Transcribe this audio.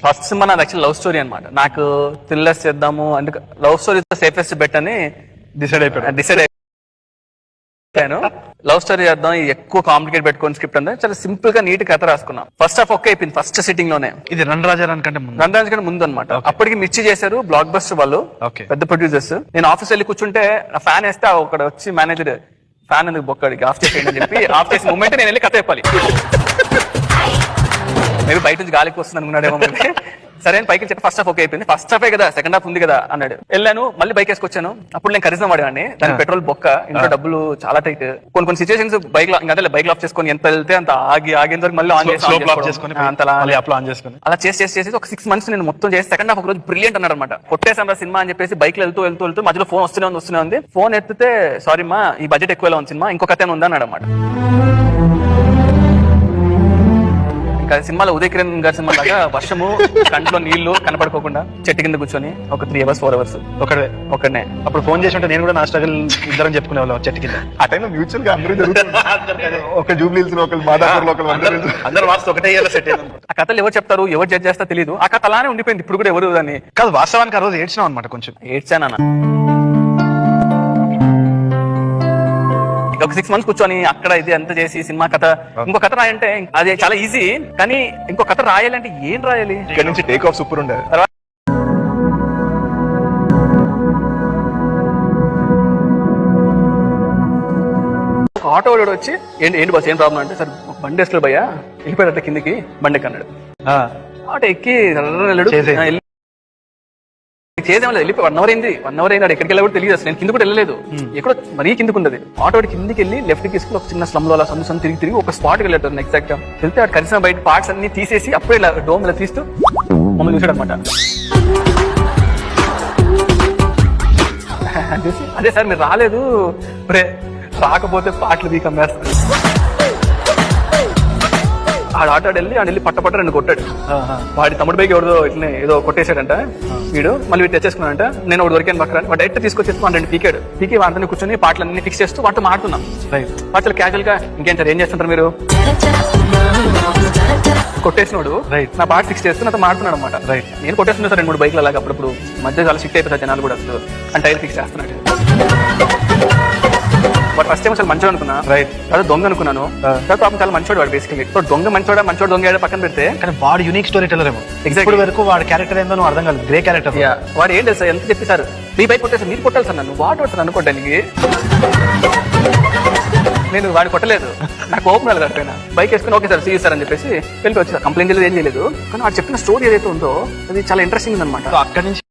First cinema నాది actual love story అనమాట. నాకు థ్రిల్లర్స్ చేద్దాము అంటే లవ్ స్టోరీ సేఫెస్ట్ బెట్ అని డిసైడ్ అయిపోయాను. లవ్ స్టోరీ చేద్దాం, ఎక్కువ కాంప్లికేట్ పెట్టుకొని స్క్రిప్ట్ అంతా చాలా సింపుల్ గా నీట్ కథ రాసుకున్నాం. ఫస్ట్ హాఫ్ ఒకే అయిపోయింది ఫస్ట్ సిట్టింగ్ లోనే. ఇది రణరాజన్ కంటే ముందు అనమాట. అప్పటికి మిర్చి చేశారు బ్లాక్ బస్టర్ వాళ్ళు, పెద్ద ప్రొడ్యూసర్స్. నేను ఆఫీస్ వెళ్ళి కూర్చుంటే ఫ్యాన్ వేస్తే అక్కడ వచ్చి మేనేజర్ ఫ్యాన్ ఎందుకు బొక్కడికి ఆఫ్ చేసేయండి అని చెప్పి ఆఫ్ చేసిన మూమెంట్ నేను వెళ్ళి కథ చెప్పాలి. మేబీ బయట నుంచి గాలికి వస్తుంది అనుకున్నాడేమో. సరే అని పైకి చెప్పి ఫస్ట్ హాఫ్ ఓకే అయిపోయింది. ఫస్ట్ హాఫే కదా సెకండ్ హాఫ్ ఉంది కదా అన్నాడు. వెళ్ళాను, మళ్ళీ బైక్ వేసుకొచ్చాను. అప్పుడు నేను కరిజ్మా వాడేవాడిని. దాని పెట్రోల్ బొక్క, ఇంట్లో డబ్బులు చాలా టైట్. కొన్ని సిచువేషన్స్ బైక్ అదే బైక్ ఆఫ్ చేసుకొని ఎంత వెళ్తే అంత ఆగేంత వరకు మళ్ళీ ఆన్ చేసుకొని అలా చేసి ఒక 6 months నేను మొత్తం చేసి సెకండ్ హాఫ్ ఒక రోజు బ్రిలియంట్ అన్నాడు అనమాట. కొట్టేసాం రా సినిమా అని చెప్పేసి బైక్ లో వెళ్తూ మధ్యలో ఫోన్ వస్తూనే ఉంది. ఫోన్ ఎత్తితే సారీ మా ఈ బడ్జెట్ ఎక్కువ ఉంది సినిమా, ఇంకొక కథ ఉందా అన్నాడు అనమాట. ఇంకా సినిమాలో ఉదయ్ కిరణ్ గారి సినిమా లాగా వర్షము, కంట్లో నీళ్లు కనపడుకోకుండా చెట్టు కింద కూర్చొని ఒక 3 hours 4 hours ఒకనే. అప్పుడు ఫోన్ చేసి ఉంటే నేను కూడా నా స్ట్రగల్ ఇద్దరం చెప్పుకునే వాళ్ళం చెట్టు కింద. ఆ టైంలో మ్యూచువల్ గా ఒక జూబ్లీహిల్స్ లో మాదాపూర్ లో అందరూ వాస్తు ఒకటే సెట్ అయ్యారు. ఆ కథలు ఎవరు చెప్తారు, ఎవరు జడ్జ్ చేస్తా తెలియదు. ఆ కథ అలానే ఉండిపోయింది. ఇప్పుడు కూడా ఎవరు దాన్ని కాదు, వాస్తవానికి ఆ రోజు ఏడ్చినాం అనమాట. కొంచెం ఏడ్చానా ఒక 6 months కూర్చొని అక్కడ ఇది అంతా చేసి సినిమా కథ ఇంకో కథ రాయంటే అది చాలా ఈజీ. కానీ ఇంకో కథ రాయాలంటే ఏం రాయాలి? ఇక్కడ నుంచి టేక్ ఆఫ్ సూపర్ ఉండేది. ఆటో వాడు వచ్చి ఏంటి బస్ ఏం ప్రాబ్లం అంటే, సార్ బండి వేసుకో భయ్యా వెళ్ళిపోయాడు కిందికి, బండి ఎక్కన్నాడు. ఆటో ఎక్కి చేసేమో వెళ్ళిపోయి 1 hour అయింది. 1 hour అయింది. ఎక్కడికి వెళ్ళి కూడా తెలియదు అసలు. నేను కింద కూడా వెళ్ళలేదు. ఎక్కడో మరీ కిందకు ఉన్నది. ఆటో కిందికి వెళ్ళి లెఫ్ట్ తీసుకుని ఒక చిన్న స్లమ్ లో అలా సందు తిరిగి ఒక స్పాట్ కి వెళ్ళాడు. ఎగ్జాక్ట్ గా వెళ్తే అక్కడ కలిసిన బయట పార్ట్స్ అన్ని తీసేసి అప్పుడే ఇలా డోమ్ ఇలా తీస్తూ మమ్మల్ని చూసాడు అనమాట. అదే సార్ మీరు రాలేదు, రాకపోతే పాటలు బీక్ అమ్మేస్తారు. ఆటో వెళ్ళి పట్ట 2 కొట్టాడు. వాడి తమ్ముడు బైక్ ఎవరిదో ఇట్లా ఏదో కొట్టేశాడంట. వీడు మళ్ళీ తెచ్చేసుకున్నాడంట. నేను ఒకటి దొరికాను పక్కన. వాడు డైరెక్ట్ తీసుకొచ్చేసి 2 పీకాడు. పీకి వాటిని కూర్చొని పాటలన్నీ ఫిక్స్ చేస్తూ వాటితో మాట్లాడుతున్నాం. పాటలు క్యాజువల్ గా ఇంకేం సార్ ఏం చేస్తుంటారు మీరు? కొట్టేసినోడు నా పాట ఫిక్స్ చేస్తూ నాతో మాట్లాడుతున్నాడు అనమాట. నేను కొట్టేస్తున్నా సార్ 2-3 బైక్లు అలాగా. అప్పుడప్పుడు మధ్య చాలా షిఫ్ట్ అయిపోతారు జనాలు కూడా. అసలు అని టైర్ ఫిక్స్ చేస్తున్నాడు. బట్ ఫస్ట్ టైం అసలు మంచోడు అనుకున్నా, తర్వాత దొంగ అనుకున్నాను. తర్వాత పాపం చాలా మంచోడు వాడు. బేసికలీ దొంగ మంచోడు దొంగ పక్కన పెడితే కానీ వాడు యూనిక్ స్టోరీ టెల్లర్ ఏమో. ఎగ్జాక్ట్ వరకు వాడి క్యారెక్టర్ ఏందో నువ్వు అర్థం కాదు. Grey character. వాడు ఏం లేదు సార్, ఎంత చెప్పి సార్ మీ బైక్ కొట్టేసి మీరు కొట్టాలి సార్ నన్ను. వాడు సార్ అనుకోవడానికి నేను వాడు కొట్టలేదు. నాకు ఓపెన్ వెళ్ళదు అట్లయినా బైక్ వేసుకుని ఓకే సార్ సీ సార్ అని చెప్పేసి వెళ్ళి వచ్చి కంప్లైంట్ చేయలేదు, ఏం చేయలేదు. కానీ వాడు చెప్పిన స్టోరీ ఏదైతే ఉందో అది చాలా ఇంట్రెస్టింగ్ అనమాట. అక్కడి నుంచి